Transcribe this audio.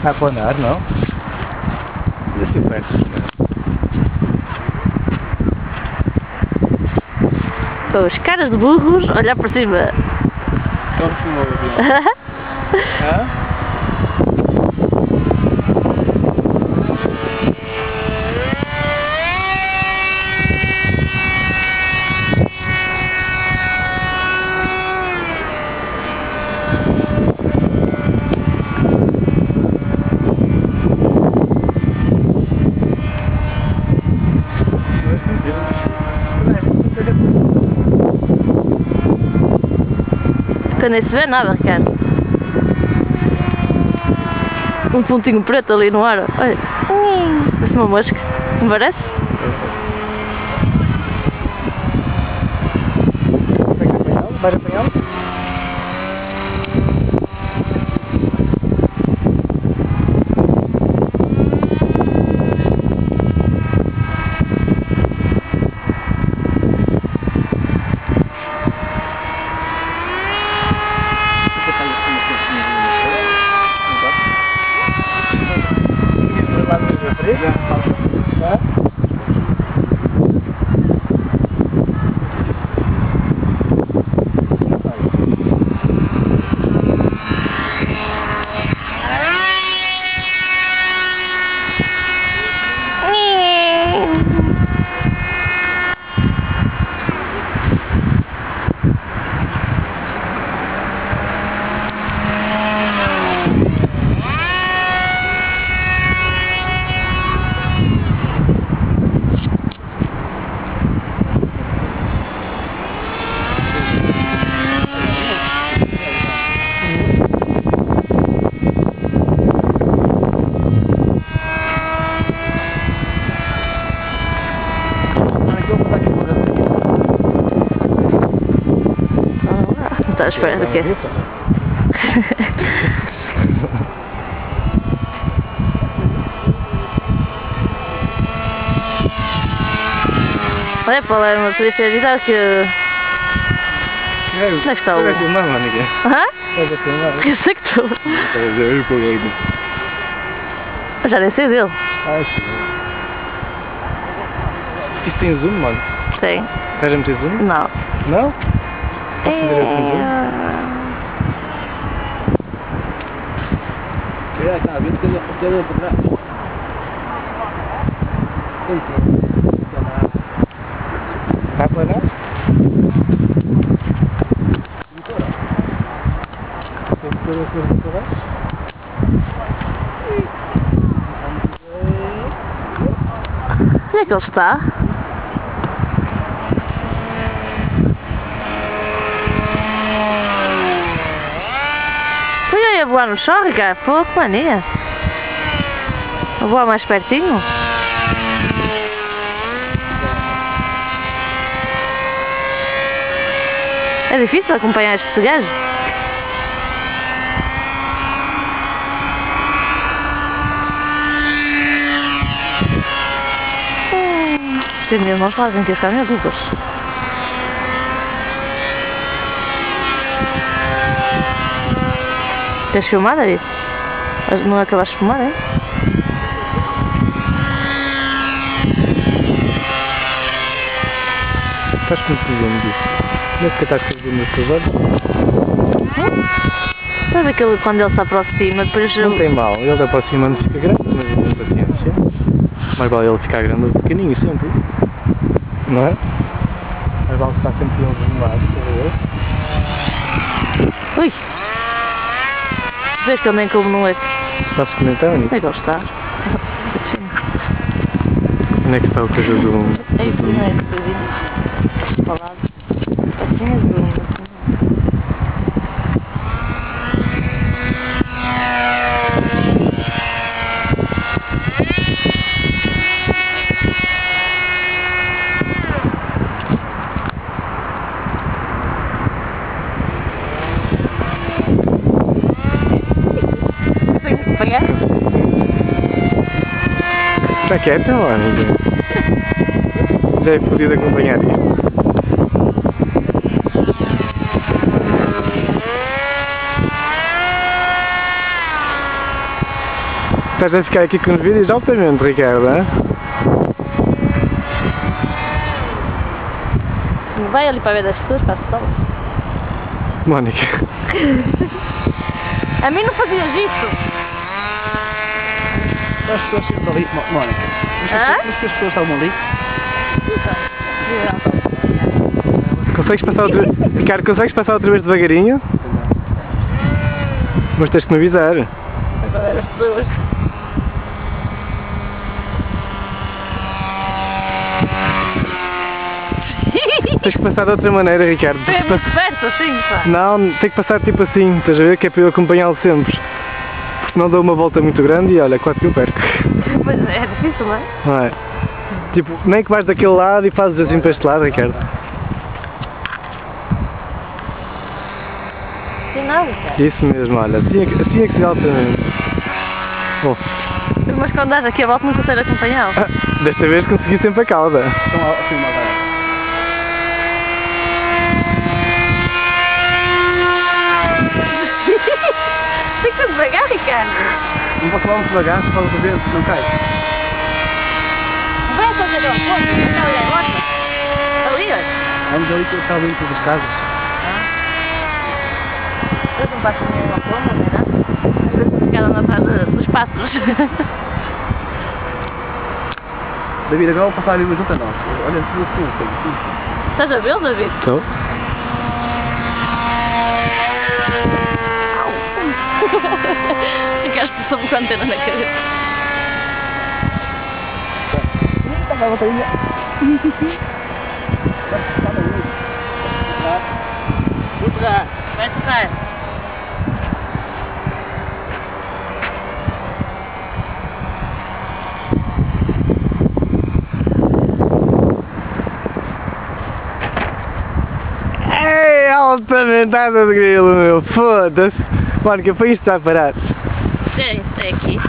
Ah, para andar, não? Deixa eu perto. São os caras de burros olhar para cima. Como se move? Hã? Que nem se vê nada, Ricardo. Um pontinho preto ali no ar. Olha. Parece uma mosca. Não parece? Vai apanhá-lo? Está à espera do quê? Olha para lá, uma polícia avisar que... Onde é que está o... Estás a filmar, Mónica? Hã? Estás a filmar? Eu sei que estou. Estás a ver para o gato. Eu já nem sei dele. Ah, sim. Isto tem zoom, mano? Tem. Estás a meter zoom? Não. Não? Posso fazer assim zoom? Está a ver que ele para trás. Está a planar? Tem que pôr a coisa para baixo? Onde é que ele está? Eu ia voar no chão, Ricardo. Pô, que mania. Vou voar mais pertinho. É difícil acompanhar este gajo. As minhas mãos fazem que ficar minhas luvas. Tens filmado isso? Não acabaste de filmar, é? Estás com o zoom disso? Não é que estás com o zoom nos teus olhos? Sabe aquele quando ele se aproxima, depois... Não tem mal, ele aproxima-se fica grande, mas não tem paciência. Mais vale ele ficar grande do que pequenininho sempre. Não é? Mais vale estar sempre ele zoomado, estás a ver? Ui! Vês que ele nem como no leite. Está-se comentando nisso? Onde é que ele está? Onde é que está o coisa do... É isso, não é? Este falado. Assim é zoom. Está quieta, Mónica? Já é podido acompanhar isto. Estás a ficar aqui com os vídeos altamente, Ricardo, hein? Vai ali para ver das pessoas, faço só. Mónica. A mim não fazias isso. As pessoas estão ali, Mónica. Mas que as pessoas estavam ali? Consegues passar outra vez? Ricardo, consegues passar outra vez devagarinho? Mas tens que me avisar. Agora as pessoas. Tens que passar de outra maneira, Ricardo. É muito perto assim, pá. Não, tem que passar tipo assim, estás a ver? Que é para eu acompanhá-lo sempre. Porque senão dou uma volta muito grande e olha, quase que eu perco. Pois é difícil, não é? Não é? Tipo, nem que vais daquele lado e fazes assim para este lado, Ricardo. Sem nada, cara. Isso mesmo, olha, assim é que se altamente. Bom, Mas quando dás aqui a volta não consegue acompanhá-lo. desta vez consegui sempre a cauda. Estão a filmar agora. Tem que ser devagar, Ricardo. Não posso falar muito devagar, se fala para ver se não cai. Vai fazer a ponta, está ali a volta. Ali, olha. Vamos ali que eu estava dentro das casas. Eu não passo nenhuma ponta, não é nada. Às vezes ficar na parte dos pássaros. David, agora vou passar ali junto a nós. Olha, assim. Estás a ver, David? Estou. Ficaste só com a antena na cabeça. Está a bateria. Vou pegar. Vai tocar. Ei, altamente nada de grilo, meu, foda-se. Mónica, foi isto que está a parar. É aqui.